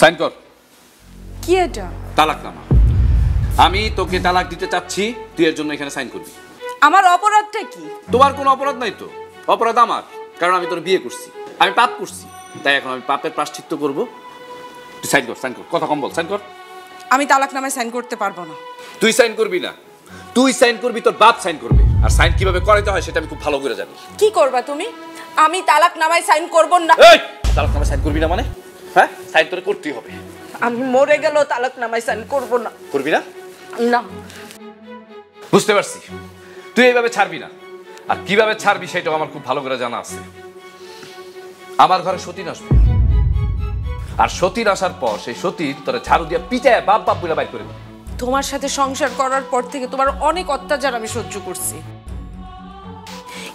Sign কর। কি এটা? তালাকনামা। আমি তোকে তালাক দিতে চাচ্ছি, তুই এর জন্য এখানে সাইন করবি। আমার অপরাধটা কি? তোমার কোনো অপরাধ নাই তো। অপরাধ আমার, কারণ আমি তোর বিয়ে করছি, আমি পাপ করছি, তাই এখন আমি পাপের প্রায়শ্চিত্ত করব। তুই সাইন কর, সাইন কর, কথা কম বল, সাইন কর। আমি তালাকনামায় সাইন করতে পারবো না। তুই সাইন করবি না, তুই সাইন করবি, তোর বাপ সাইন করবে। আর সাইন কিভাবে করাইতে হয় সেটা আমি খুব ভালো করে জানি। কি করবা তুমি? আমি তালাকনামায় সাইন করব না। এই তালাকনামায় সাইন করবি না মানে? হ্যাঁ, সাইন তোরে করতেই হবে। আমি মরে গেলেও তালাকনামায় সাইন করব না। করবি না? না। বুঝতে পারছি, তুই এইভাবে ছাড়বি না। আর কিভাবে ছাড়বি সেটাও আমার খুব ভালো করে জানা আছে। আমার ঘরে সতীন আসবে, আর সতীন আসার পর সেই সতীন তোরা ঝাড়ু দিয়ে পিটায় বাপ বাপ বলে বাইর করে দিবে। তোমার সাথে সংসার করার পর থেকে তোমার অনেক অত্যাচার আমি সহ্য করছি,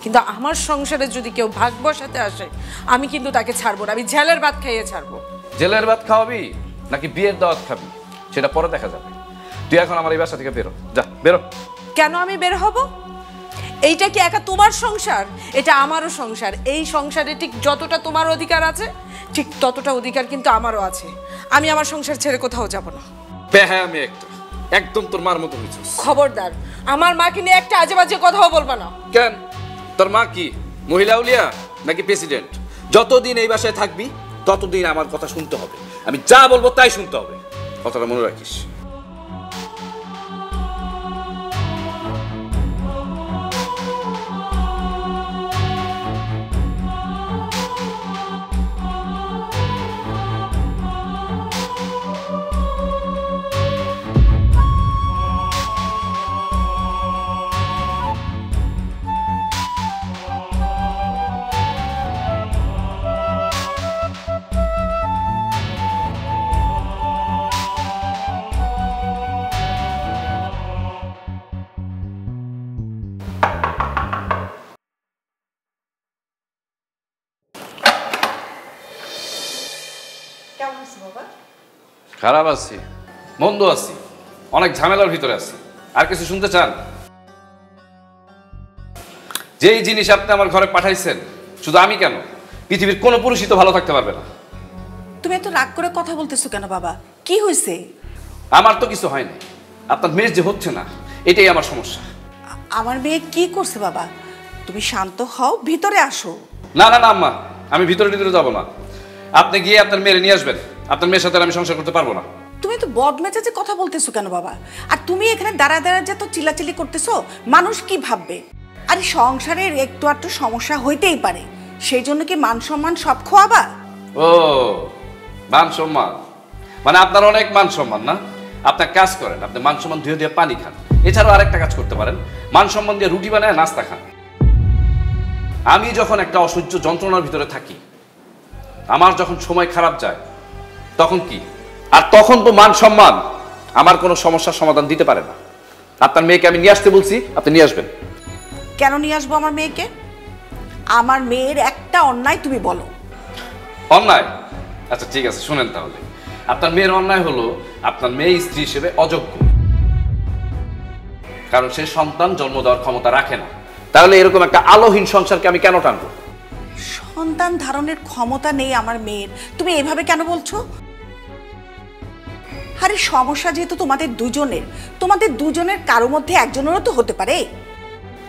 কিন্তু আমার সংসারে যদি কেউ ভাগ বসাতে আসে আমি কিন্তু তাকে ছাড়বো না। আমি জেলের ভাত খাইয়ে ছাড়বো। জেলের ভাত খাওয়াবি নাকি বিয়ের দাওয়াত খাবি সেটা পরে দেখা যাবে। তুই এখন আমার এই বাসা থেকে বেরো, যা বেরো। কেন আমি বের হব? এইটা কি একা তোমার সংসার? এটা আমারও সংসার। এই সংসারে ঠিক যতটা তোমার অধিকার আছে ঠিক ততটা অধিকার কিন্তু আমারও আছে। আমি আমার সংসার ছেড়ে কোথাও যাব না। বেহায়া আমি একটা, একদম তোর মার মতো হয়েছিস। খবরদার, আমার মাকে নিয়ে একটা আজে বাজে কথাও বলবা না। কেন? তোর মা কি মহিলা উলিয়া নাকি প্রেসিডেন্ট? যতদিন এই বাসায় থাকবি ততদিন আমার কথা শুনতে হবে। আমি যা বলবো তাই শুনতে হবে, কথাটা মনে রাখিস। খারাপ আছি, মন্দ আছি, অনেক ঝামেলার ভিতরে আছি। আর কিছু শুনতে চান? যেই জিনিস আপনি আমার ঘরে পাঠাইছেন, শুধু আমি কেন, পৃথিবীর কোনো পুরুষই তো ভালো থাকতে পারবে না। তুমি এত রাগ করে কথা বলতেছো কেন বাবা? কি হয়েছে? আমার তো কিছু হয়নি, আপনার মেয়ের যে হচ্ছে না এটাই আমার সমস্যা। আমার মেয়ে কি করছে বাবা? তুমি শান্ত হও, ভিতরে আসো। না না না আম্মা, আমি ভিতরে যাবো না। আপনি গিয়ে আপনার মেয়ে নিয়ে আসবেন। আপনার মেয়ের সাথে আমি সংসার করতে পারবো না। তুমি তো বদমেজাজে কথা বলতেছো কেন বাবা? আর তুমি এখানে দাঁড়ায় দাঁড়ায় যে তো চিল্লাচিল্লি করতেছো, মানুষ কি ভাববে? আরে সংসারের একটু আধটু সমস্যা হইতেই পারে, সেই জন্য কি মান সম্মান সব খোয়াবা? ও মান সম্মান মানে আপনার অনেক মান সম্মান না? আপনার কাজ করেন, আপনি মান সম্মান ধুয়ে দিয়ে পানি খান। এছাড়াও আরেকটা কাজ করতে পারেন, মান সম্মান দিয়ে রুটি বানায় নাস্তা খান। আমি যখন একটা অসহ্য যন্ত্রণার ভিতরে থাকি, আমার যখন সময় খারাপ যায় তখন কি? আর তখন তো মান সম্মান আমার কোনো সমস্যার সমাধান দিতে পারে না। আপনার মেয়েকে আমি নিয়ে আসতে বলছি, আপনি নিয়ে আসবেন। কেন নিয়ে আসবো আমার মেয়েকে? আমার মেয়ের একটা অন্যায় তুমি বলো। অন্যায়? আচ্ছা ঠিক আছে, শুনেন তাহলে। আপনার মেয়ের অন্যায় হলো আপনার মেয়ে স্ত্রী হিসেবে অযোগ্য, কারণ সে সন্তান জন্ম দেওয়ার ক্ষমতা রাখে না। তাহলে এরকম একটা আলোহীন সংসারকে আমি কেন টানবো? সন্তান ধারণের ক্ষমতা নেই আমার মেয়ের, তুমি এভাবে কেন বলছো? আরে সমস্যা যেহেতু তোমাদের দুজনের কারো মধ্যে একজনেরও তো হতে পারে।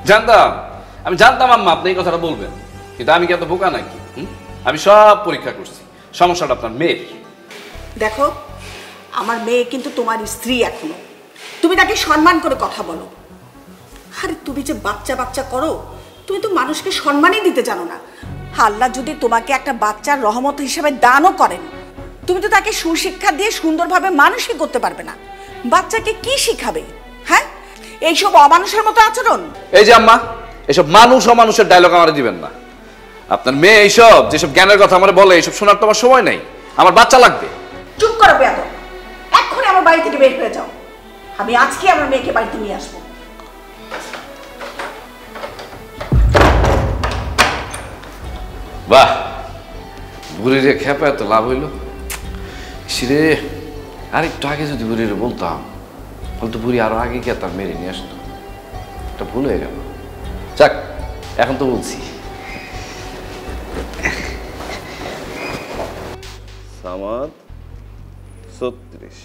জানতাম, আমি জানতাম আম্মা আপনি এই কথাটা বলবেন, কিন্তু আমি কি এত বোকা নাকি? আমি সব পরীক্ষা করছি, সমস্যাটা আপনার মেয়ের। দেখো, আমার মেয়ে কিন্তু তোমার স্ত্রী এখনো, তুমি তাকে সম্মান করে কথা বলো। আরে তুমি যে বাচ্চা বাচ্চা করো, তুমি তো মানুষকে সম্মানই দিতে জানো না। আল্লাহ যদি তোমাকে একটা বাচ্চার রহমত হিসেবে দানও করেন, তুমি তো তাকে সুশিক্ষা দিয়ে সুন্দরভাবে মানুষই করতে পারবে না। বাচ্চাকে কি শিখাবে? হ্যাঁ, এইসব অমানুষের মতো আচরণ। এই যে আম্মা, এসব মানুষ অমানুষের ডায়লগ আমার দিবেন না। আপনার মেয়ে এইসব যেসব জ্ঞানের কথা আমার বলে, এইসব শোনার তো আমার সময় নেই, আমার বাচ্চা লাগবে। চুপ করো বেয়াদব, এক্ষুনি আমার বাড়ি থেকে বের হয়ে যাও। আমি আজকে আমার মেয়েকে বাড়িতে নিয়ে আসবো। বাহ, বুড়িরে খেপা এত লাভ হইল। সিরে আর একটু আগে যদি বুড়িরে বলতাম, তাহলে তো বুড়ি আরো আগে গিয়ে তার মেরে নিয়ে আসতো। এটা ভুল হয়ে গেল। যাক, এখন তো বলছি। সামাদ, 36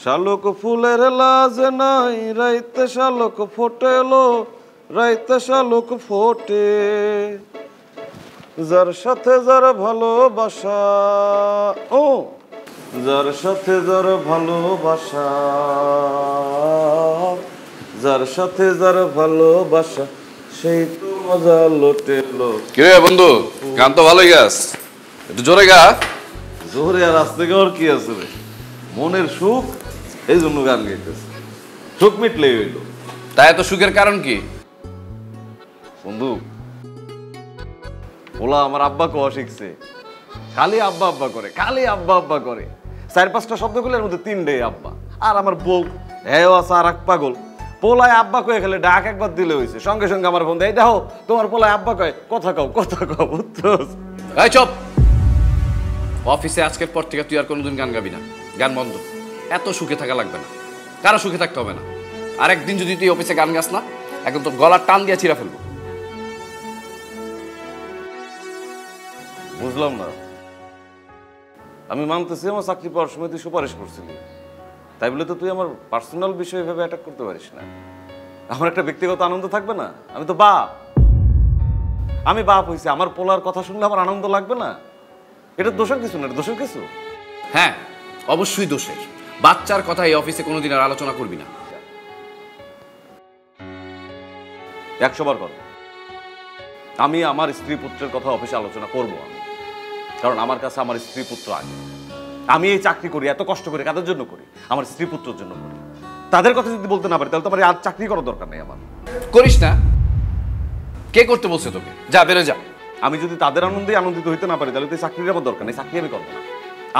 শালক ফুলের লাজ নাই রাইতে শালক ফোটেলো রাইতে শালক ফোটে যার সাথে যার ভালোবাসা ও যার সাথে যার ভালোবাসা যার সাথে যার ভালোবাসা সেই তো মজা লোটেলো। কিরে বন্ধু, গান তো ভালোই গাস, একটু জোরে গা। জোরে আর আসতে গাওয়ার কি আছে রে, মনের সুখ এই জন্য গান গাইতেছে, সুখ মিটলেই হইল। তাই এত সুখের কারণ কি? বন্ধু, ওলা আমার আব্বা কোয়া শিখছে, খালি আব্বা আব্বা করে, খালি আব্বা আব্বা করে। 4-5টা শব্দগুলোর মধ্যে 3টে আব্বা। আর আমার বউ হ্যাঁ আছে আর এক পাগল, পোলায় আব্বা কয়ে খেলে ডাক একবার দিলে হয়েছে, সঙ্গে সঙ্গে আমার বন্ধু এই দেখো তোমার পোলায় আব্বা কয়, কথা কও কথা কও, বুঝছস? এই চুপ। অফিসে আজকের পর থেকে তুই আর কোনোদিন গান গাবি না, গান বন্ধ। এত সুখে থাকা লাগবে না, কারো সুখে থাকতে হবে না। আরেকদিন যদি তুই অফিসে গান গাস না, একদম তোর গলার টান দিয়ে ছিঁড়া ফেলবো। বুঝলাম না, আমি মানতেছি আমার চাকরি পাওয়ার সময় তুই সুপারিশ করছিলি, তাই বলে তো তুই আমার পার্সোনাল বিষয় ভেবে অ্যাটাক করতে পারিস না। আমার একটা ব্যক্তিগত আনন্দ থাকবে না? আমি তো বাপ, আমি বাপ হইছি, আমার পোলার কথা শুনলে আমার আনন্দ লাগবে না? এটা দোষের কিছু না, দোষের কিছু। হ্যাঁ, অবশ্যই দোষের। বাচ্চার কথা এই অফিসে কোনোদিন আর আলোচনা করবি না। 100 বার কর, আমি আমার স্ত্রী পুত্রের কথা অফিসে আলোচনা করবো আমি, কারণ আমার কাছে আমার স্ত্রী পুত্র আগে। আমি এই চাকরি করি, এত কষ্ট করি, কাদের জন্য করি? আমার স্ত্রী পুত্রের জন্য করি। তাদের কথা যদি বলতে না পারি তাহলে তো আমার আর চাকরি করার দরকার নেই। আমার করিস না, কে করতে বলছে তোকে? যা বেরো যা। আমি যদি তাদের আনন্দে আনন্দিত হইতে না পারি তাহলে তো চাকরির আমার দরকার নেই, চাকরি আমি করবো না।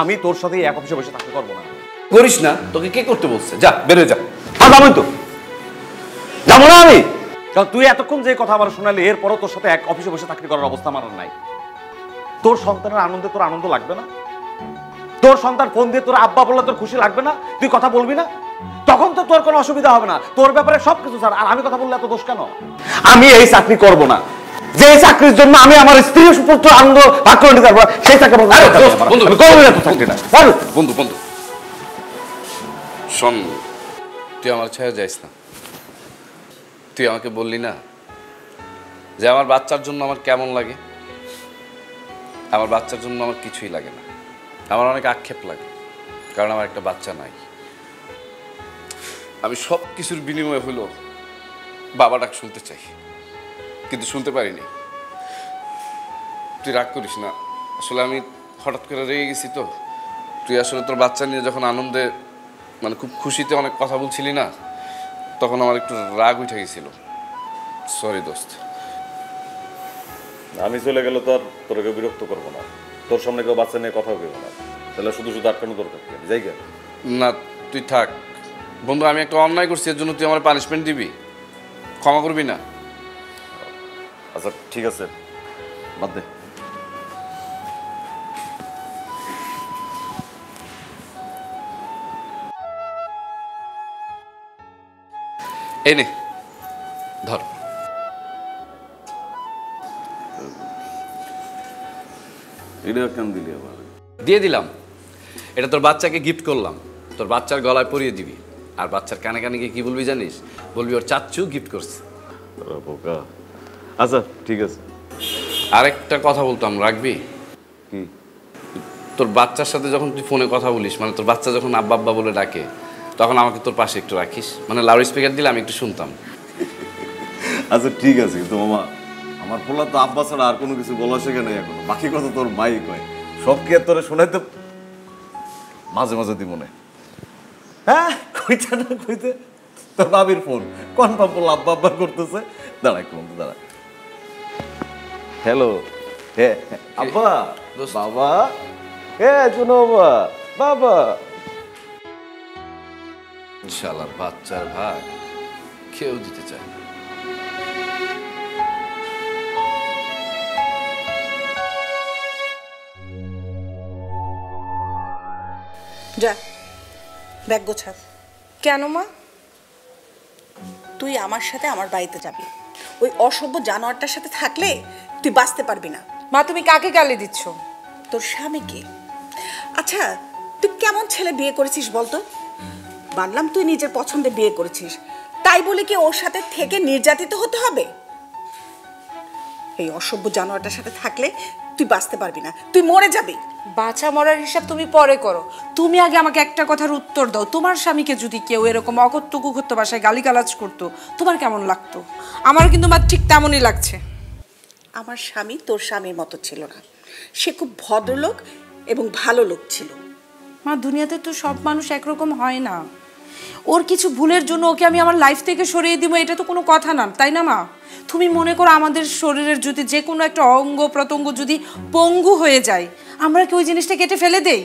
আমি তোর সাথে এক অফিসে বসে চাকরি করবো না। করিস না, তোকে কে করতে বলছে? যা বেরো যা। আর যাবোই তো, যাবো না আমি, কারণ তুই এতক্ষণ যে কথা আমার শোনালি এরপরও তোর সাথে এক অফিসে বসে চাকরি করার অবস্থা আমার নাই। তোর সন্তানের আনন্দে তোর আনন্দ লাগবে না? তোর সন্তান ফোন দিয়ে তোর আব্বা বললে তোর খুশি লাগবে না? তুই কথা বলবি না? তখন তো তোর কোনো অসুবিধা হবে না, তোর ব্যাপারে সবকিছু স্যার। আর আমি কথা বললে এত দোষ কেন? আমি এই চাকরি করব না, যে চাকরির জন্য আমি আমার স্ত্রীর পুত্র আনন্দ ভাগ করে নিতে পারবো সেই চাকরি বন্ধু বন্ধু বন্ধু শোন, তুই আমার ছেড়ে যাইস না। তুই আমাকে বললি না যে আমার বাচ্চার জন্য আমার কেমন লাগে? আমার বাচ্চার জন্য আমার কিছুই লাগে না, আমার অনেক আক্ষেপ লাগে, কারণ আমার একটা বাচ্চা নাই। আমি সব কিছুর বিনিময়ে হলো বাবা ডাক শুনতে চাই, কিন্তু শুনতে পারিনি। তুই রাগ করিস না, আসলে আমি হঠাৎ করে রেগে গেছি তো। তুই আসলে তোর বাচ্চা নিয়ে যখন আনন্দে মানে খুব খুশিতে অনেক কথা বলছিলি না, তখন আমার একটু রাগ উঠে গেছিল। সরি দোস্ত। আমি চলে গেলে তো আর তোকে বিরক্ত করবো না, তোর সামনে কেউ বাচ্চা নিয়ে কথা বলবো না, তাহলে শুধু শুধু আটকানো দরকার কি? যাই গেল না, তুই থাক বন্ধু। আমি একটা অন্যায় করছি, এর জন্য তুই আমার পানিশমেন্ট দিবি, ক্ষমা করবি না? আচ্ছা ঠিক আছে, বাদ দে। এই নে ধর। এটা কেন দিলি আবার? দিয়ে দিলাম, এটা তোর বাচ্চাকে গিফট করলাম, তোর বাচ্চার গলায় পরিয়ে দিবি। আর বাচ্চার কানে কানে গিয়ে কি বলবি জানিস? বলবি ওর চাচ্চু গিফট করছে। বোকা। আচ্ছা ঠিক আছে। আরেকটা কথা বলতাম, রাখবি? কি? তোর বাচ্চার সাথে যখন তুই ফোনে কথা বলিস, মানে তোর বাচ্চা যখন আব্বা আব্বা বলে ডাকে, তখন আমাকে তোর পাশে একটু রাখিস, মানে লাউড স্পিকার দিলে আমি একটু শুনতাম। আচ্ছা ঠিক আছে, কিন্তু মামা আমার পোলা তো আব্বা ছাড়া আর কোনো কিছু বলা শেখে নাই এখনো, বাকি কথা তোর মাই কয়, সব কি আর তোরে শোনাইতে মাঝে মাঝে দি মনে। হ্যাঁ কইতে না কইতে তোর বাবির ফোন, কনফার্ম পোলা আব্বা আব্বা করতেছে। দাঁড়া একটু বন্ধু, দাঁড়া। হ্যালো, হ্যাঁ আব্বা, বাবা, হ্যাঁ শোনো বাবা, বাবা। শালার বাচ্চার ভাগ কেউ দিতে চায় না। যা ব্যাগ গোছা। কেন মা? তুই আমার সাথে আমার বাড়িতে যাবি, ওই অসভ্য জানোয়ারটার সাথে থাকলে তুই বাঁচতে পারবি না। মা তুমি কাকে গালি দিচ্ছ? তোর স্বামীকে। আচ্ছা তুই কেমন ছেলে বিয়ে করেছিস বলতো? মানলাম তুই নিজের পছন্দে বিয়ে করেছিস, তাই বলে কি ওর সাথে থেকে নির্যাতিত হতে হবে? এই অসভ্য জানোয়ারটার সাথে থাকলে তুই বাঁচতে পারবি না, তুই মরে যাবি। বাঁচা মরার হিসাব তুমি পরে করো, তুমি আগে আমাকে একটা কথার উত্তর দাও। তোমার স্বামীকে যদি কেউ এরকম অকথ্য কুকথ্য ভাষায় গালিগালাজ করতো, তোমার কেমন লাগতো? আমার কিন্তু মা ঠিক তেমনই লাগছে। আমার স্বামী তোর স্বামীর মতো ছিল না, সে খুব ভদ্রলোক এবং ভালো লোক ছিল। মা, দুনিয়াতে তো সব মানুষ একরকম হয় না। ওর কিছু ভুলের জন্য ওকে আমি আমার লাইফ থেকে সরিয়ে দিব, এটা তো কোনো কথা না, তাই না মা? তুমি মনে করো আমাদের শরীরের যদি যে কোনো একটা অঙ্গ প্রত্যঙ্গ যদি পঙ্গু হয়ে যায়, আমরা কি ওই জিনিসটা কেটে ফেলে দেই?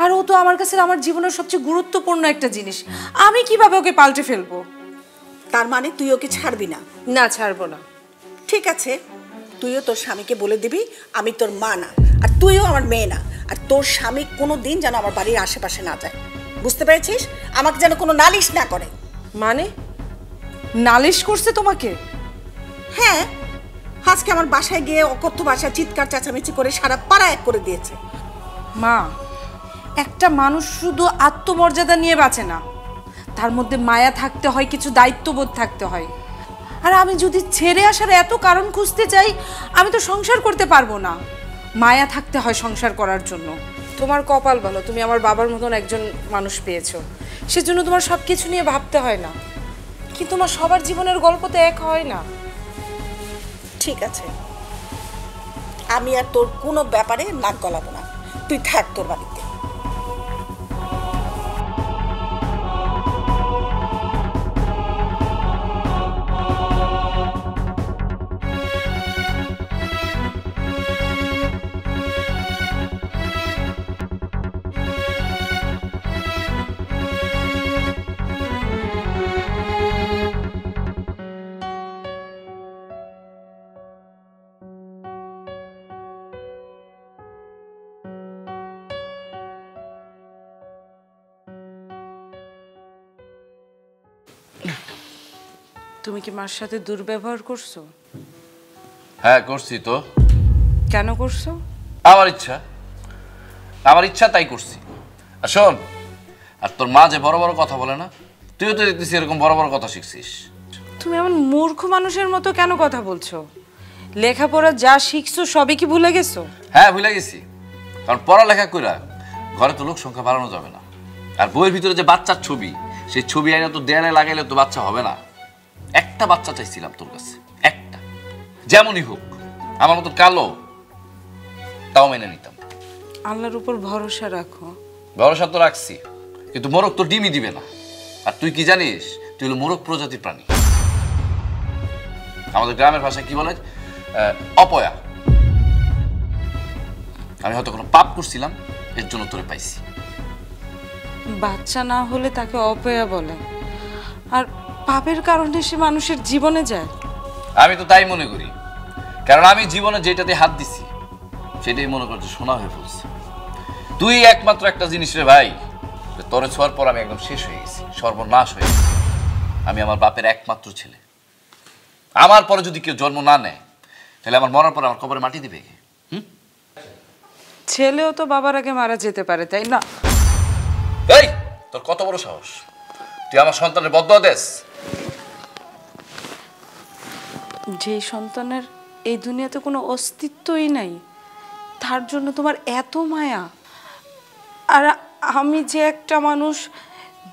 আর ও তো আমার কাছে আমার জীবনের সবচেয়ে গুরুত্বপূর্ণ একটা জিনিস, আমি কিভাবে ওকে পাল্টে ফেলবো? তার মানে তুই ওকে ছাড়বি না? না, ছাড়বো না। ঠিক আছে, তুইও তোর স্বামীকে বলে দিবি আমি তোর মা না, আর তুইও আমার মেয়ে না, আর তোর স্বামী কোনো দিন যেন আমার বাড়ির আশেপাশে না যায়, বুঝতে পেরেছিস? আমাকে যেন কোনো নালিশ না করে। মানে নালিশ করছে তোমাকে? হ্যাঁ, আজকে আমার বাসায় গিয়ে অকথ্য ভাষায় চিৎকার চেঁচামেচি করে সারা পাড়া এক করে দিয়েছে। মা, একটা মানুষ শুধু আত্মমর্যাদা নিয়ে বাঁচে না, তার মধ্যে মায়া থাকতে হয়, কিছু দায়িত্ববোধ থাকতে হয়। আর আমি যদি ছেড়ে আসার এত কারণ খুঁজতে চাই, আমি তো সংসার করতে পারবো না। মায়া থাকতে হয় সংসার করার জন্য। তোমার কপাল ভালো, তুমি আমার বাবার মতন একজন মানুষ পেয়েছো, সেজন্য তোমার সব কিছু নিয়ে ভাবতে হয় না। কিন্তু তোমার সবার জীবনের গল্প তো এক হয় না। ঠিক আছে, আমি আর তোর কোনো ব্যাপারে নাক গলাবো না, তুই থাক তোর বাড়িতে। তুমি কি মার সাথে দুর্ব্যবহার করছো? হ্যাঁ করছি তো। কেন করছো? আমার ইচ্ছা তাই করছি। আর শোন, আর তোর মা যে বড় বড় কথা বলে না, তুইও তো দেখতেছি এরকম বড় বড় কথা শিখছিস। তুমি এমন মূর্খ মানুষের মতো কেন কথা বলছো? লেখাপড়া যা শিখছো সবই কি ভুলে গেছো? হ্যাঁ ভুলে গেছি, কারণ পড়ালেখা কইরা ঘরে তো লোক সংখ্যা বাড়ানো যাবে না। আর বইয়ের ভিতরে যে বাচ্চার ছবি, সেই ছবি আইনা তো দেয়ালে লাগাইলে তো বাচ্চা হবে না। একটা বাচ্চা চাইছিলাম তোর কাছে, একটা, যেমনই হোক, আমার মতো কালো, তাও মেনে নিতাম। আল্লাহর উপর ভরসা রাখো। ভরসা তো রাখছি, কিন্তু মোরগ তো ডিমই দিবে না। আর তুই কি জানিস, তুই হলো মোরগ প্রজাতির প্রাণী। আমাদের গ্রামের ভাষায় কি বলে, অপয়া। আমি হয়তো কোনো পাপ করছিলাম, এর জন্য তোরে পাইছি। বাচ্চা না হলে তাকে অপয়া বলে, আর পাপের কারণে সে মানুষের জীবনে যায়। আমি তো তাই মনে করি, কারণ আমি জীবনে যেটাতে হাত দিছি সেটাই মনে করছে সোনা হয়ে পড়ছে। তুই একমাত্র একটা জিনিস রে ভাই, তোরে ছোঁয়ার পর আমি একদম শেষ হয়ে গেছি, সর্বনাশ হয়ে গেছি। আমি আমার বাপের একমাত্র ছেলে। আমার পরে যদি কেউ জন্ম না নেয়, তাহলে আমার মরার পর আমার কবরে মাটি দিবে কে? ছেলেও তো বাবার আগে মারা যেতে পারে, তাই না? এই, তোর কত বড় সাহস, তুই আমার সন্তানের বদদোয়া দেস? যে সন্তানের এই দুনিয়াতে কোনো অস্তিত্বই নাই, তার জন্য তোমার এত মায়া। আর আমি যে একটা মানুষ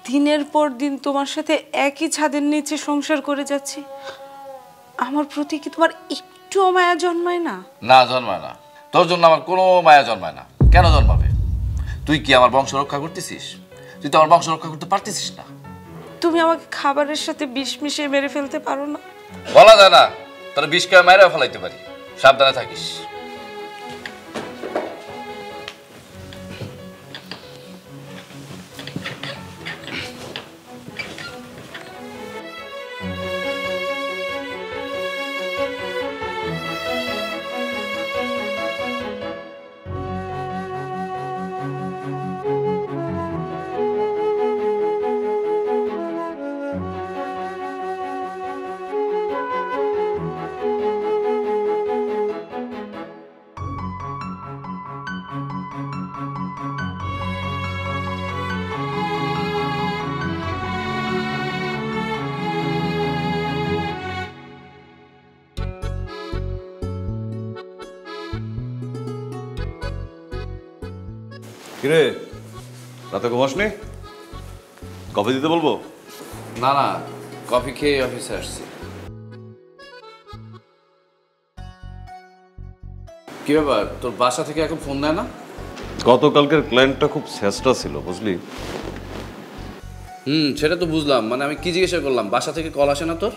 দিনের পর দিন তোমার সাথে একই ছাদের নিচে সংসার করে যাচ্ছি, আমার প্রতি কি তোমার একটুও মায়া জন্মায় না? না, জন্মায় না। তোর জন্য আমার কোনো মায়া জন্মায় না। কেন জন্মাবে? তুই কি আমার বংশ রক্ষা করতেছিস? তুই তো আমার বংশ রক্ষা করতে পারতেছিস না। তুমি আমাকে খাবারের সাথে বিষ মিশিয়ে মেরে ফেলতে পারো না? বলা যায় না, তোর বিষ খেয়ে মেরে ফেলাইতে পারি। সাবধানে থাকিস। কিরে রাতে ঘুমাসনি? কফি দিতে বলবো? না না, কফি খেয়ে অফিসে আসছি। কি ব্যাপার, তোর বাসা থেকে এখন ফোন দেয় না? গতকালকের ক্লায়েন্টটা খুব চেষ্টা ছিল বুঝলি। সেটা তো বুঝলাম, মানে আমি কি জিজ্ঞাসা করলাম, বাসা থেকে কল আসে না তোর?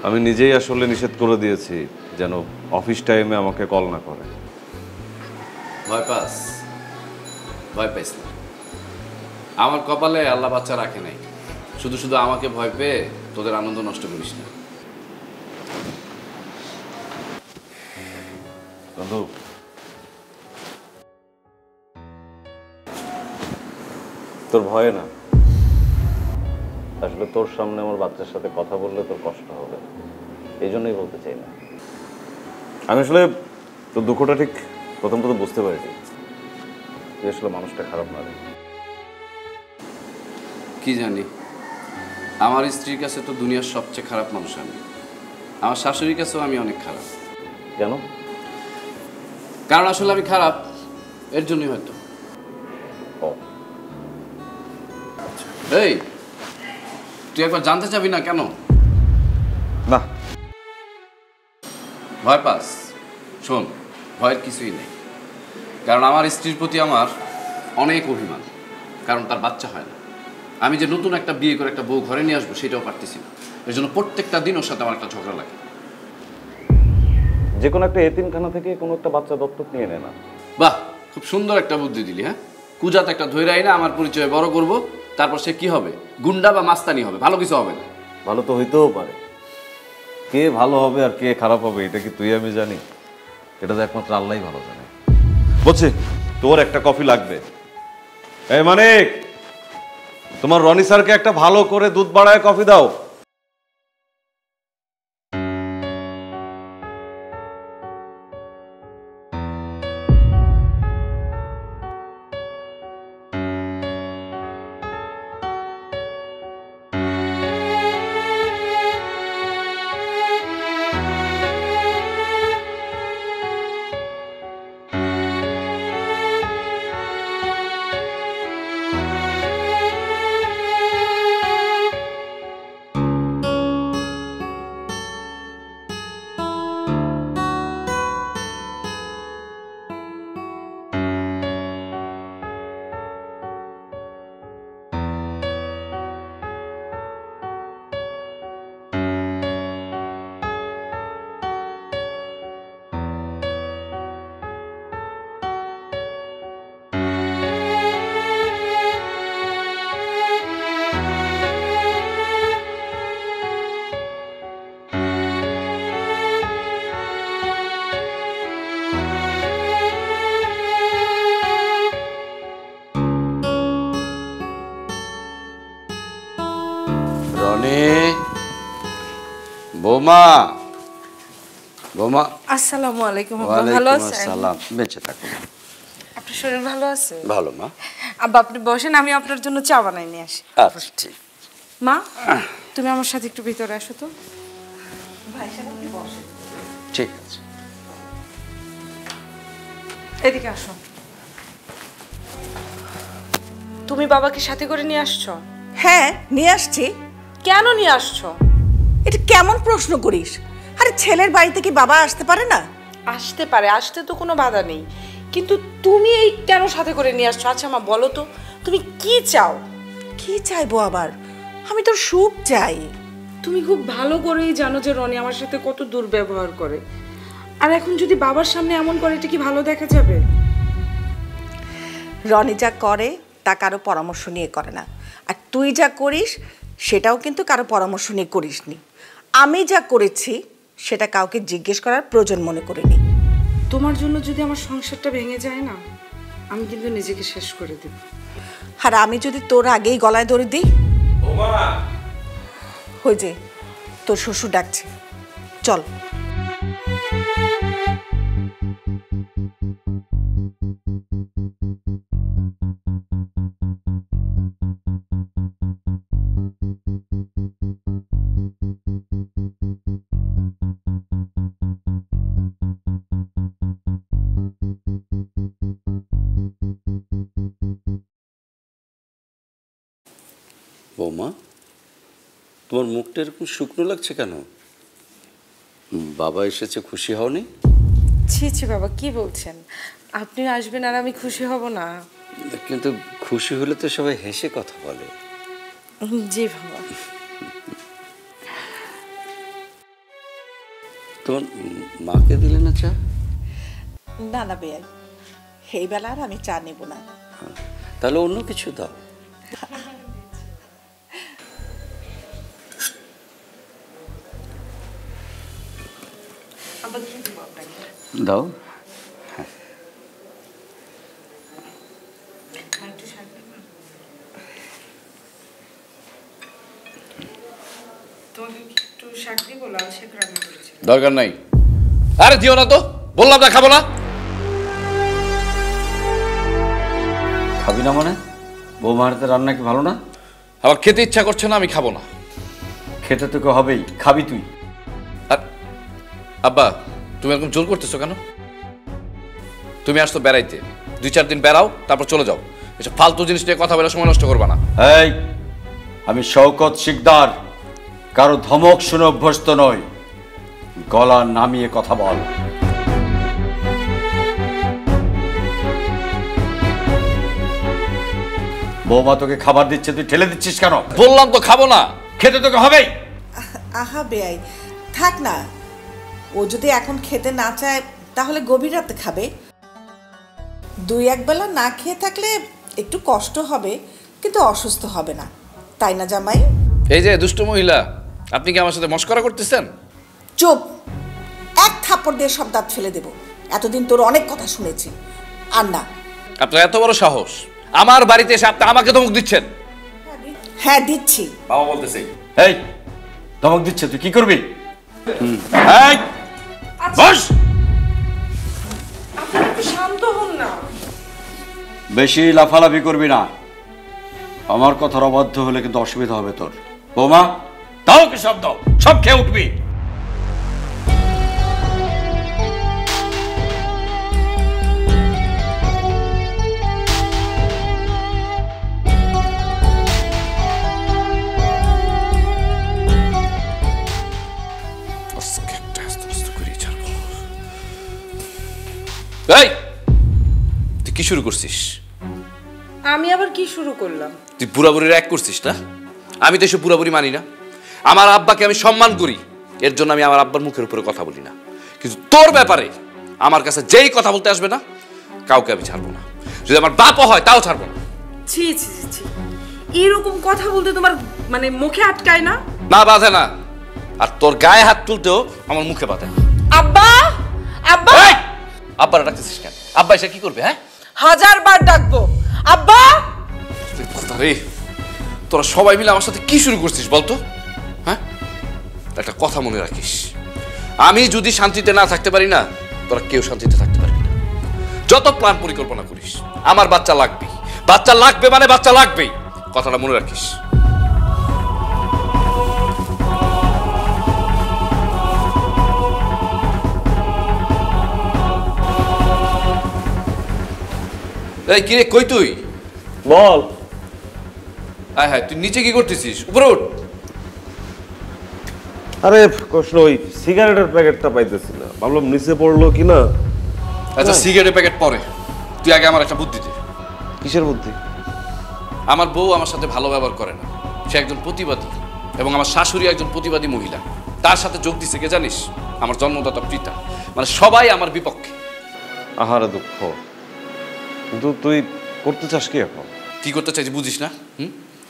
আমি নিজেই আসলে নিষেধ করে দিয়েছি যেন অফিস টাইমে আমাকে কল না করে। ভয় পাস? ভয় পাইস না, আমার কপালে আল্লাহ বাচ্চা রাখে নাই। শুধু শুধু আমাকে ভয় পেয়ে তোদের আনন্দ নষ্ট করিস না। বন্ধু, তোর ভয়ে না, আসলে তোর সামনে আমার বাচ্চার সাথে কথা বললে তোর কষ্ট হবে, এই জন্যই বলতে চাই না। আমি আসলে তোর দুঃখটা ঠিক প্রথম বুঝতে পারিনি, তুই আসলে মানুষটা খারাপ না রে। কি জানি, আমার স্ত্রীর কাছে তো দুনিয়ার সবচেয়ে খারাপ মানুষ আমি। আমার শাশুড়ির কাছেও আমি অনেক খারাপ। কেন? কারণ আসলে আমি খারাপ, এর জন্যই হয়তো। ও, এই, তুই একবার জানতে চাবি না কেন? না। ভয় পাস? শোন, ভয়ের কিছুই নেই, কারণ আমার স্ত্রীর প্রতি আমার অনেক অভিমান, কারণ তার বাচ্চা হয় না। আমি যে নতুন একটা বিয়ে করে একটা বউ ঘরে নিয়ে আসবো সেটাও পারতেছি না। এর জন্য প্রত্যেকটা দিন ওর সাথে আমার একটা ঝগড়া লাগে। যে কোনো একটা এতিমখানা থেকে কোনো একটা বাচ্চা দত্তক নিয়ে নে না। বাহ, খুব সুন্দর একটা বুদ্ধি দিলি। হ্যাঁ, কুজাত একটা ধৈরাই না আমার পরিচয় বড় করব, তারপর সে কি হবে? গুন্ডা বা মাস্তানি হবে, ভালো কিছু হবে না। ভালো তো হইতেও পারে, কে ভালো হবে আর কে খারাপ হবে এটা কি তুই আমি জানি? এটা তো একমাত্র আল্লাহই ভালো জানে। বলছি তোর একটা কফি লাগবে। এই মানিক, তোমার রনি স্যারকে একটা ভালো করে দুধ বাড়ায় কফি দাও। রনি, বৌমা, বৌমা। আসসালামু আলাইকুম। ভালো ওয়ালাইকুম আছেন? আসসালাম। বেঁচে থাকুন। আপনার শরীর ভালো আছে? ভালো মা। আব্বা আপনি বসেন, আমি আপনার জন্য চা বানাই নিয়ে আসি। আচ্ছা ঠিক। মা, তুমি আমার সাথে একটু ভিতরে আসো তো। ভাই সাহেব আপনি বসেন। ঠিক আছে। এদিকে আসো। তুমি বাবাকে সাথে করে নিয়ে আসছো? হ্যাঁ, নিয়ে আসছি। কেন নিয়ে আসছো? এটা কেমন প্রশ্ন করিস? আরে ছেলের বাড়িতে কি বাবা আসতে পারে না? আসতে পারে, আসতে তো কোনো বাধা নেই, কিন্তু তুমি এই কেন সাথে করে নিয়ে আসছো? আচ্ছা মা বলো তো, তুমি কি চাও? কি চাইবো আবার? আমি তোর সুখ চাই। তুমি খুব ভালো করেই জানো যে রনি আমার সাথে কত দুর্ব্যবহার করে, আর এখন যদি বাবার সামনে এমন করে এটা কি ভালো দেখা যাবে? রনি যা করে তা কারো পরামর্শ নিয়ে করে না, আর তুই যা করিস সেটাও কিন্তু কারো পরামর্শ নিয়ে করিসনি। আমি যা করেছি সেটা কাউকে জিজ্ঞেস করার প্রয়োজন মনে করিনি। তোমার জন্য যদি আমার সংসারটা ভেঙে যায় না, আমি কিন্তু নিজেকে শেষ করে দেব। আর আমি যদি তোর আগেই গলায় দড়ি দিই? হয়ে যে তোর শ্বশুর ডাকছে, চল। বৌমা, তোমার মুখটা এরকম শুকনো লাগছে কেন? বাবা এসেছে, খুশি হওনি? ছি ছি বাবা, কি বলছেন? আপনি আসবেন আর আমি খুশি হব না? কিন্তু খুশি হলে তো সবাই হেসে কথা বলে। জি বাবা। তোমার মাকে দিলে না চা? না না বেয়াই, এই বেলা আর আমি চা নেব না। তাহলে অন্য কিছু দাও। দাও। দরকার নাই। আরে দিও না তো, বললাম না খাবো না। খাবি না মানে? বৌমার হাতে রান্না কি ভালো না? আমার খেতে ইচ্ছা করছে না, আমি খাবো না। খেতে তোকে হবেই, খাবি তুই। আর আব্বা, তুমি এরকম জোর করতেছো কেন? তুমি আসতো বেড়াইতে, 2-4 দিন বেড়াও, তারপর চলে যাও। এসব ফালতু জিনিস নিয়ে কথা বলে সময় নষ্ট করবা না। এই, আমি শওকত শিকদার, কারো ধমক শুনে অভ্যস্ত নই। গলা নামিয়ে কথা বল। বৌমা তোকে খাবার দিচ্ছে, তুই ঠেলে দিচ্ছিস কেন? বললাম তো খাবো না। খেতে তোকে হবেই। আহা বেয়াই, থাক না। ও যদি এখন খেতে না চায় তাহলে গভীর রাতে খাবে। 2-1 বেলা না খেয়ে থাকলে একটু কষ্ট হবে, কিন্তু অসুস্থ হবে না, তাই না জামাই? এই যে দুষ্ট মহিলা, আপনি কি আমার সাথে মশকরা করতেছেন? চুপ! এক থাপ্পড় দিয়ে সব দাঁত ফেলে দেব। এতদিন তোর অনেক কথা শুনেছি। আর না। আপনার এত বড় সাহস, আমার বাড়িতে এসে আপনি আমাকে ধমক দিচ্ছেন? হ্যাঁ দিচ্ছি। বাবা বলতেছে। এই, ধমক দিচ্ছে, তুই কি করবি? এই, বস। শান্ত হন না। বেশি লাফালাফি করবি না। আমার কথার অবাধ্য হলে কিন্তু অসুবিধা হবে তোর। বৌমা, দাও কি সব দাও, সব খেয়ে উঠবি। এই, তুই কি শুরু করছিস? আমি আবার কি শুরু করলাম? তুই বুড়াবুড়ির এক করছিস না? আমি তো এসব বুড়াবুড়ি মানি না। আমার আব্বাকে আমি সম্মান করি, এর জন্য আমি আমার আব্বার মুখের উপরে কথা বলি না। কিন্তু তোর ব্যাপারে আমার কাছে যেই কথা বলতে আসবে না, কাউকে আমি ছাড়বো না। যদি আমার বাপও হয় তাও ছাড়বো না। ছি ছি ছি, এরকম কথা বলতে তোমার মানে মুখে আটকায় না? না, বাঁধে না। আর তোর গায়ে হাত তুলতেও আমার মুখে বাঁধে না। আব্বা, আব্বা! এই, আব্বারা ডাকতেছিস কেন? আব্বা এসে কি করবে? হ্যাঁ, 1000 বার ডাকবো। আব্বা! রে, তোরা সবাই মিলে আমার সাথে কি শুরু করছিস বলতো? হ্যাঁ, একটা কথা মনে রাখিস, আমি যদি শান্তিতে না থাকতে পারি না, তোরা কেউ শান্তিতে থাকতে পারবি না। যত প্ল্যান পরিকল্পনা করিস, আমার বাচ্চা লাগবেই। বাচ্চা লাগবে মানে বাচ্চা লাগবেই, কথাটা মনে রাখিস। এই কিরে, কই তুই? বল। হ্যাঁ হ্যাঁ, তুই নিচে কি করতেছিস? উপরে উঠ। আরে কষ্ট, ওই সিগারেটের প্যাকেটটা পাইতেছি না, ভাবলাম নিচে পড়লো কিনা। আচ্ছা, সিগারেটের প্যাকেট পরে, তুই আগে আমার একটা বুদ্ধি দে। কিসের বুদ্ধি? আমার বউ আমার সাথে ভালো ব্যবহার করে না, সে একজন প্রতিবাদী, এবং আমার শাশুড়ি একজন প্রতিবাদী মহিলা। তার সাথে যোগ দিছে কে জানিস? আমার জন্মদাতা পিতা। মানে সবাই আমার বিপক্ষে। আহারে দুঃখ। কিন্তু তুই করতে চাস কি এখন? কি করতে চাইছি বুঝিস না?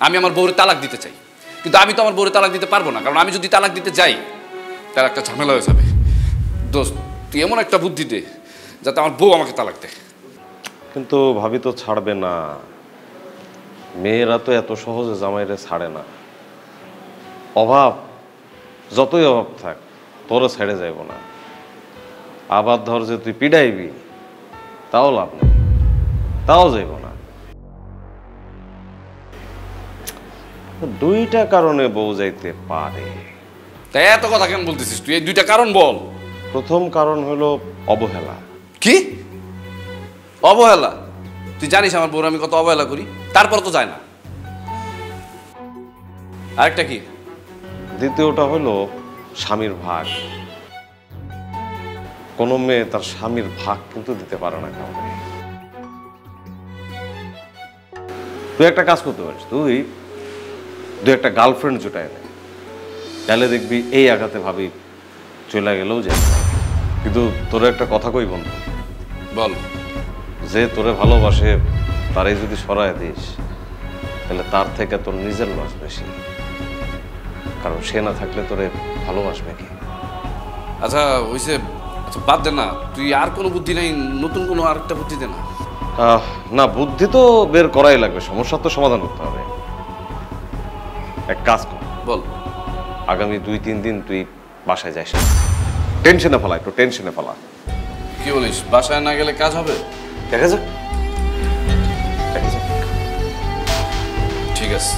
আমি আমার বউরে তালাক দিতে চাই, কিন্তু আমি তো আমার বউরে তালাক দিতে পারবো না, কারণ আমি যদি তালাক দিতে যাই তার একটা ঝামেলা হয়ে যাবে। দোস্ত, তুই এমন একটা বুদ্ধি দে যাতে আমার বউ আমাকে তালাক দেয়। কিন্তু ভাবি তো ছাড়বে না, মেয়েরা তো এত সহজে জামাইরে ছাড়ে না। অভাব যতই অভাব থাক, তোরও ছেড়ে যাইব না। আবার ধর যে তুই পিডাইবি, তাও লাভ নেই, তাও যাইব না। দুইটা কারণে বউ যাইতে পারে। তাই এত কথা কেন বলতেছিস তুই? এই দুইটা কারণ বল। প্রথম কারণ হলো অবহেলা। কি অবহেলা? তুই জানিস আমার বউর আমি কত অবহেলা করি, তারপর তো যায় না। আরেকটা কি? দ্বিতীয়টা হলো স্বামীর ভাগ। কোনো মেয়ে তার স্বামীর ভাগ কিন্তু দিতে পারে না কাউকে। তুই একটা কাজ করতে পারিস, তুই একটা গার্লফ্রেন্ড জুটায় নে, তাহলে দেখবি এই আঘাতে ভাবি চলে গেলেও যায়। কিন্তু তোর একটা কথা কই বন্ধু, বল। যে তোরে ভালোবাসে তারে যদি সরায় দিস তাহলে তার থেকে তোর নিজের লস বেশি, কারণ সে না থাকলে তোরে ভালোবাসবে কি? আচ্ছা হইছে, আচ্ছা বাদ দে না, তুই আর কোনো বুদ্ধি নেই, নতুন কোনো আরেকটা বুদ্ধি দে না। না, বুদ্ধি তো বের করাই লাগবে, সমস্যার তো সমাধান করতে হবে। এক কাজ কর, বল। আগামী 2-3 দিন তুই বাসায় যাইস, টেনশনে ফেলা, একটু টেনশনে ফেলা। কি বলিস, বাসায় না গেলে কাজ হবে? দেখা যাক, দেখা যাক। ঠিক আছে।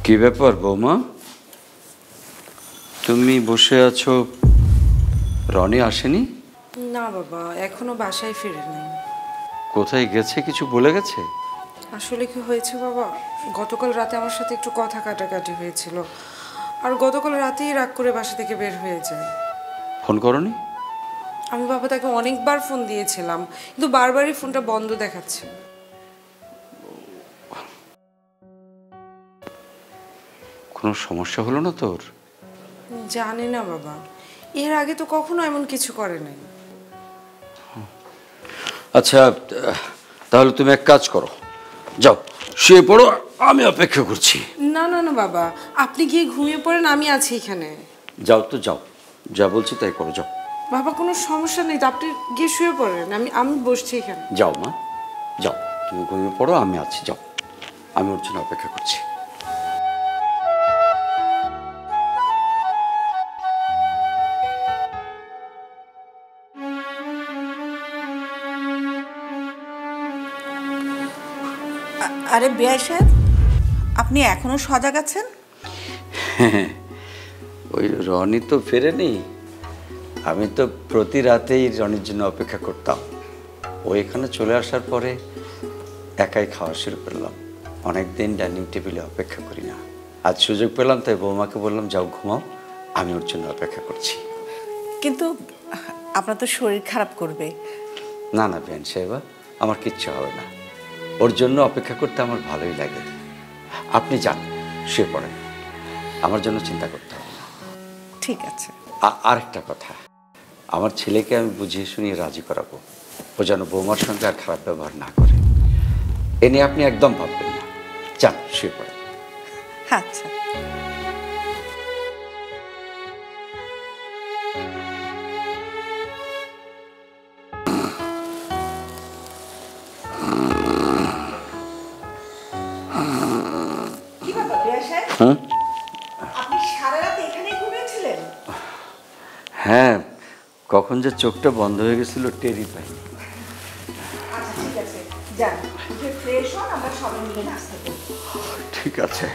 কি ব্যাপার বৌমা, তুমি বসে আছো, রনি আসেনি? না বাবা, এখনো বাসায় ফিরে নাই। কোথায় গেছে, কিছু বলে গেছে? আসলে কি হয়েছে বাবা, গতকাল রাতে আমার সাথে একটু কথা কাটাকাটি হয়েছিল, আর গতকাল রাতেই রাগ করে বাসা থেকে বের হয়ে যায়। ফোন করনি? আমি বাবা তাকে অনেকবার ফোন দিয়েছিলাম, কিন্তু বারবারই ফোনটা বন্ধ দেখাচ্ছে। কোনো সমস্যা হলো না তোর? জানি না বাবা, এর আগে তো কখনো এমন কিছু করে নাই। আচ্ছা তাহলে তুমি এক কাজ করো, যাও শুয়ে পড়ো, আমি অপেক্ষা করছি। না না না বাবা, আপনি গিয়ে ঘুমিয়ে পড়েন, আমি আছি এখানে। যাও তো, যাও, যা বলছি তাই করো, যাও। বাবা কোনো সমস্যা নেই তো, আপনি গিয়ে শুয়ে পড়েন, আমি বসছি এখানে। যাও মা, যাও, তুমি ঘুমিয়ে পড়ো, আমি আছি, যাও, আমি ওর জন্য অপেক্ষা করছি। আরে বেয়াই সাহেব, আপনি এখনো সজাগ আছেন? ওই রনি তো ফেরেনি, আমি তো প্রতি রাতেই রনির জন্য অপেক্ষা করতাম। ও এখানে চলে আসার পরে একাই খাওয়া শুরু করলাম, অনেকদিন ডাইনিং টেবিলে অপেক্ষা করি না, আজ সুযোগ পেলাম, তাই বৌমাকে বললাম যাও ঘুমাও, আমি ওর জন্য অপেক্ষা করছি। কিন্তু আপনার তো শরীর খারাপ করবে। না না বেন সাহেবা, আমার কিচ্ছু হবে না, ওর জন্য অপেক্ষা করতে আমার ভালোই লাগে। আপনি যান, শুয়ে পড়েন, আমার জন্য চিন্তা করতে হবে না। ঠিক আছে। আরেকটা কথা, আমার ছেলেকে আমি বুঝিয়ে শুনিয়ে রাজি করাবো, ও যেন বৌমার সঙ্গে আর খারাপ ব্যবহার না করে, এ নিয়ে আপনি একদম ভাববেন না। যান, শুয়ে পড়েন। আচ্ছা। আপনি সারা রাত এখানেই ঘুমিয়েছিলেন? হ্যাঁ, কখন যে চোখটা বন্ধ হয়ে গেছিল টেরই পাইনি। আচ্ছা ঠিক আছে, যান, উঠে ফ্রেশ হন, আমরা সবাই মিলে নাস্তা করব। ঠিক আছে।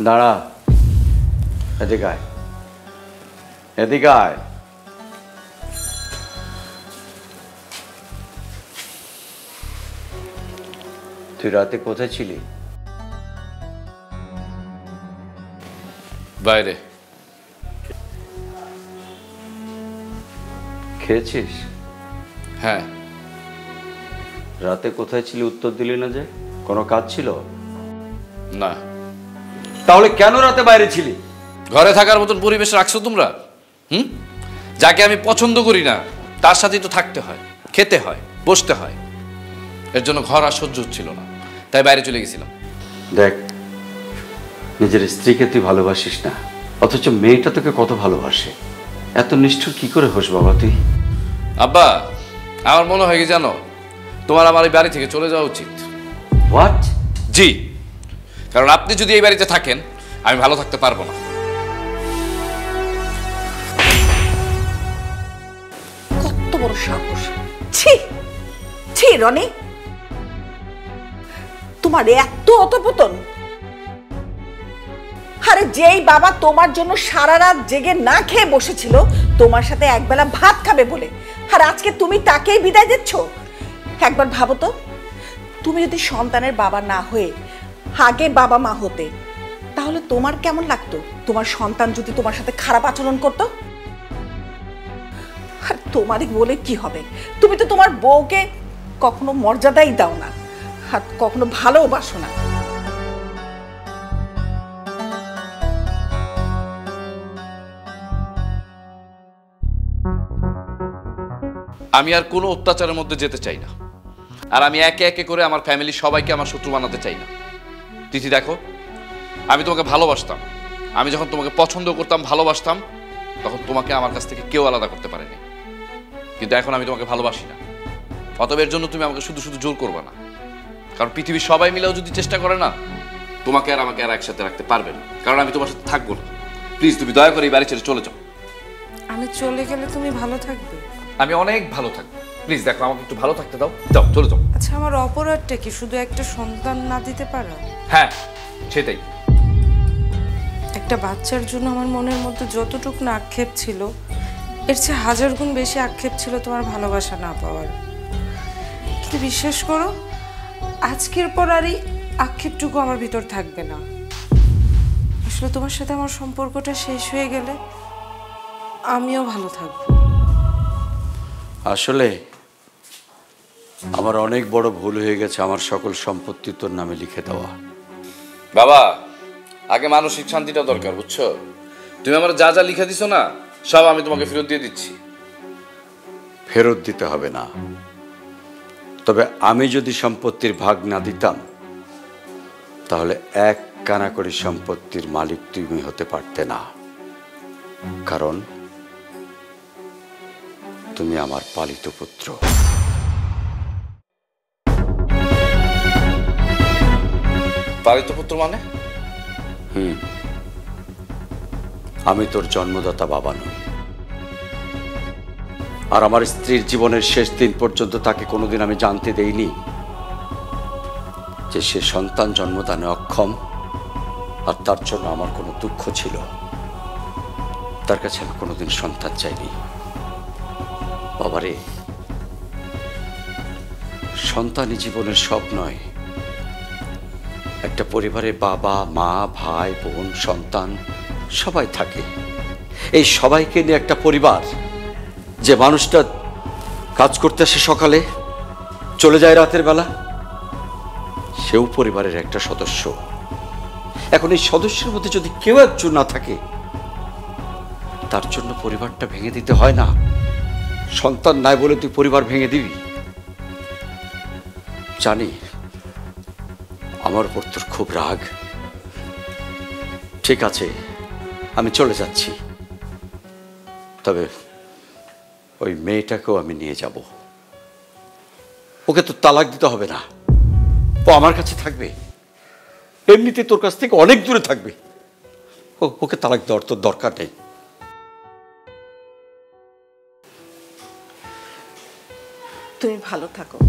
দাঁড়া, এদিকে আয়, এদিকে আয়। তুই রাতে কোথায় ছিলি? বাইরে। খেয়েছিস? হ্যাঁ। রাতে কোথায় ছিলি উত্তর দিলি না যে? কোনো কাজ ছিল? না। তাহলে কেন রাতে বাইরে ছিলি? ঘরে থাকার মতন পরিবেশ রাখছো তোমরা? যাকে আমি পছন্দ করি না তার সাথেই তো থাকতে হয়, খেতে হয়, বসতে হয়, এর জন্য ঘর আর সহ্য হচ্ছিল না, তাই বাইরে চলে গেছিলাম। দেখ, নিজের স্ত্রীকে তুই ভালোবাসিস না, অথচ মেয়েটা তোকে কত ভালোবাসে, এত নিষ্ঠুর কি করে হোস বাবা তুই? আব্বা, আমার মনে হয় কি জানো, তোমার আমার এই বাড়ি থেকে চলে যাওয়া উচিত। হোয়াট? জি, কারণ আপনি যদি এই বাড়িতে থাকেন আমি ভালো থাকতে পারবো না। কত বড় সাহস! ছি, ছি রনি, তোমার এত অতপতন। আরে যেই বাবা তোমার জন্য সারা রাত জেগে না খেয়ে বসেছিল তোমার সাথে একবেলা ভাত খাবে বলে, আর আজকে তুমি তাকেই বিদায় দিচ্ছ। একবার ভাবো তো, তুমি যদি সন্তানের বাবা না হয়ে আগে বাবা মা হতে, তাহলে তোমার কেমন লাগতো? তোমার সন্তান যদি তোমার সাথে খারাপ আচরণ করতো? আর তোমারই বলে কি হবে? তুমি তো তোমার বউকে কখনো মর্যাদাই দাও না, আর কখনো ভালোবাসো না। আমি আর কোনো অত্যাচারের মধ্যে যেতে চাই না, আর আমি একে একে করে আমার ফ্যামিলি সবাইকে আমার শত্রু বানাতে চাই না। তিথি দেখো, আমি তোমাকে ভালোবাসতাম। আমি যখন তোমাকে পছন্দ করতাম, ভালোবাসতাম, তখন তোমাকে আমার কাছ থেকে কেউ আলাদা করতে পারেনি। কিন্তু এখন আমি তোমাকে ভালোবাসি না। অতএব এর জন্য তুমি আমাকে শুধু শুধু জোর করবে না, কারণ পৃথিবীর সবাই মিলেও যদি চেষ্টা করে না, তোমাকে আর আমাকে আর একসাথে রাখতে পারবে না, কারণ আমি তোমার সাথে থাকবো না। প্লিজ তুমি দয়া করে এই বাড়ি ছেড়ে চলে যাও। আমি চলে গেলে তুমি ভালো থাকবে? আমি অনেক ভালো থাকবো। প্লিজ দেখো, আমাকে একটু ভালো থাকতে দাও। যাও, চলে যাও। আচ্ছা, আমার অপরাধটা কি শুধু একটা সন্তান না দিতে পারো? হ্যাঁ, সেটাই। একটা বাচ্চার জন্য আমার মনের মধ্যে যতটুকু না আক্ষেপ ছিল, এর চেয়ে হাজার গুণ বেশি আক্ষেপ ছিল তোমার ভালোবাসা না পাওয়ার। কিন্তু বিশ্বাস করো, আজকের পর আর এই আক্ষেপটুকু আমার ভিতর থাকবে না। আসলে তোমার সাথে আমার সম্পর্কটা শেষ হয়ে গেলে আমিও ভালো থাকবো। আসলে আমার অনেক বড় ভুল হয়ে গেছে আমার সকল সম্পত্তি তোর নামে লিখে দেওয়া। বাবা, আগে মানসিক শান্তিটা দরকার, বুঝছো? তুমি আমার যা যা লিখে দিছো না, সব আমি তোমাকে ফেরত দিয়ে দিচ্ছি। ফেরত দিতে হবে না, তবে আমি যদি সম্পত্তির ভাগ না দিতাম, তাহলে এক কানা করে সম্পত্তির মালিক তুমি হতে পারতে না, কারণ তুমি আমার পালিত পুত্র। পালিত পুত্র মানে? আমি তোর জন্মদাতা বাবা নই, আর আমার স্ত্রীর জীবনের শেষ দিন পর্যন্ত তাকে কোনোদিন আমি জানতে দেইনি যে সে সন্তান জন্মদানে অক্ষম, আর তার জন্য আমার কোনো দুঃখ ছিল। তার কাছে আমি কোনোদিন সন্তান চাইনি। বাবারে, সন্তানই জীবনের সব নয়। একটা পরিবারে বাবা মা ভাই বোন সন্তান সবাই থাকে। এই সবাইকে নিয়ে একটা পরিবার। যে মানুষটা কাজ করতে আসে সকালে, চলে যায় রাতের বেলা, সেও পরিবারের একটা সদস্য। এখন এই সদস্যের মধ্যে যদি কেউ একজন না থাকে, তার জন্য পরিবারটা ভেঙে দিতে হয় না। সন্তান নাই বলে তুই পরিবার ভেঙে দিবি? জানি আমার উপর তোর খুব রাগ। ঠিক আছে, আমি চলে যাচ্ছি, তবে ওই মেয়েটাকেও আমি নিয়ে যাব। ওকে তো তালাক দিতে হবে না, ও আমার কাছে থাকবে। এমনিতে তোর কাছ থেকে অনেক দূরে থাকবে। ওকে তালাক দেওয়ার তোর দরকার নেই। তুমি ভালো থাকো।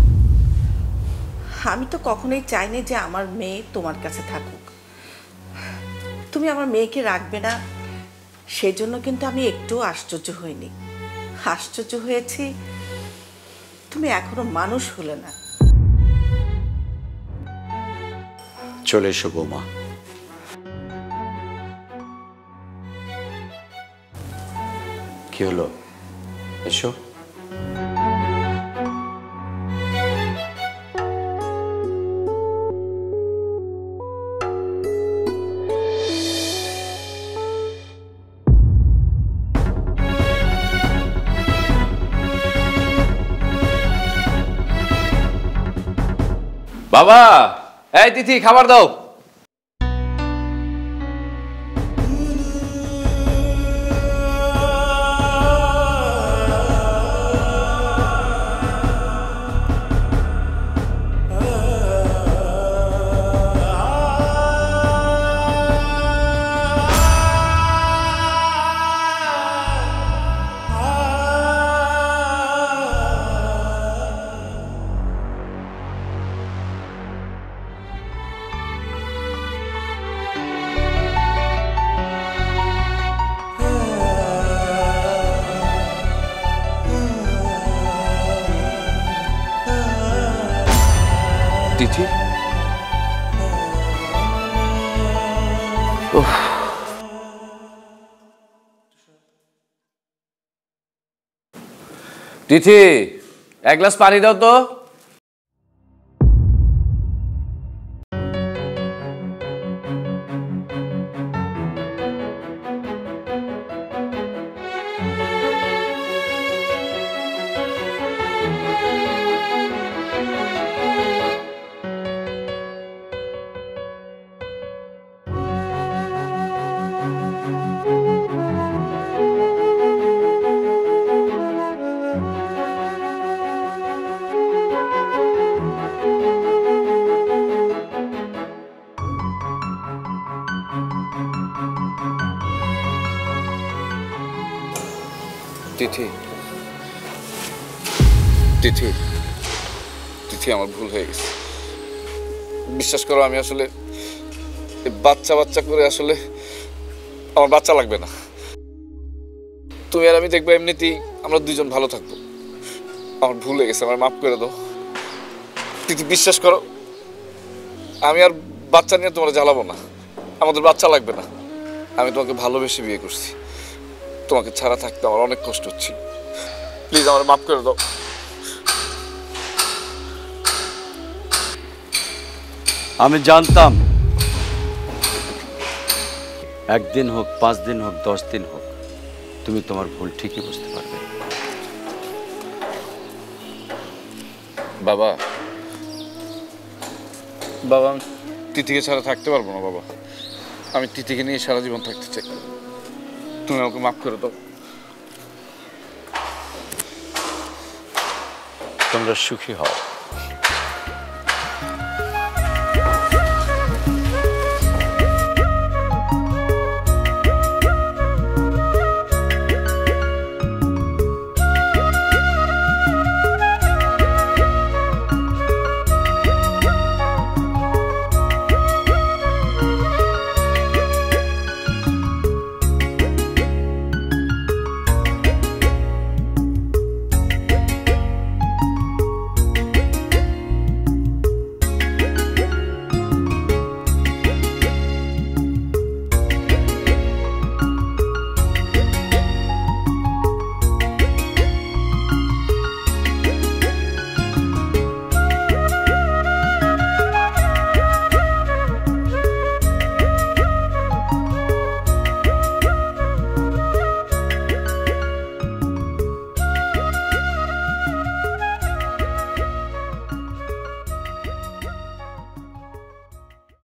আমি তো কখনোই চাইনি যে আমার মেয়ে তোমার কাছে থাকুক। তুমি আমার মেয়েকে রাখবে না, সেজন্য কিন্তু আমি একটু আশ্চর্য হইনি। আশ্চর্য হয়েছি তুমি এখনো মানুষ হলে না। চলে এসো বৌমা। কি হলো? এসো। বাবা, এই তিথি, খাবার দাও। তিথি তিথি এক গ্লাস পানি দাও তো। তিথি তিথি তিথি আমার ভুল হয়ে গেছে। বিশ্বাস করো আমি আসলে বাচ্চা বাচ্চা করে আসলে আমার বাচ্চা লাগবে না। তুমি আর আমি দেখবো এমনিতেই আমরা দুইজন ভালো থাকবো। আমার ভুল হয়ে গেছে, আমার মাফ করে দাও তিথি। বিশ্বাস করো আমি আর বাচ্চা নিয়ে তোমার জ্বালাবো না। আমাদের বাচ্চা লাগবে না। আমি তোমাকে ভালোবেসে বিয়ে করছি। তোমাকে ছাড়া থাকতে আমার অনেক কষ্ট হচ্ছে। প্লিজ আমার মাফ করে দাও। আমি জানতাম একদিন হোক, 5 দিন হোক, 10 দিন হোক, তুমি তোমার ভুল ঠিকই বুঝতে পারবে। বাবা বাবা আমি তিথিকে ছাড়া থাকতে পারবো না বাবা। আমি তিথিকে নিয়ে সারা জীবন থাকতে চাই। তুমি আমাকে মাফ করে দাও। তোমরা সুখী হও।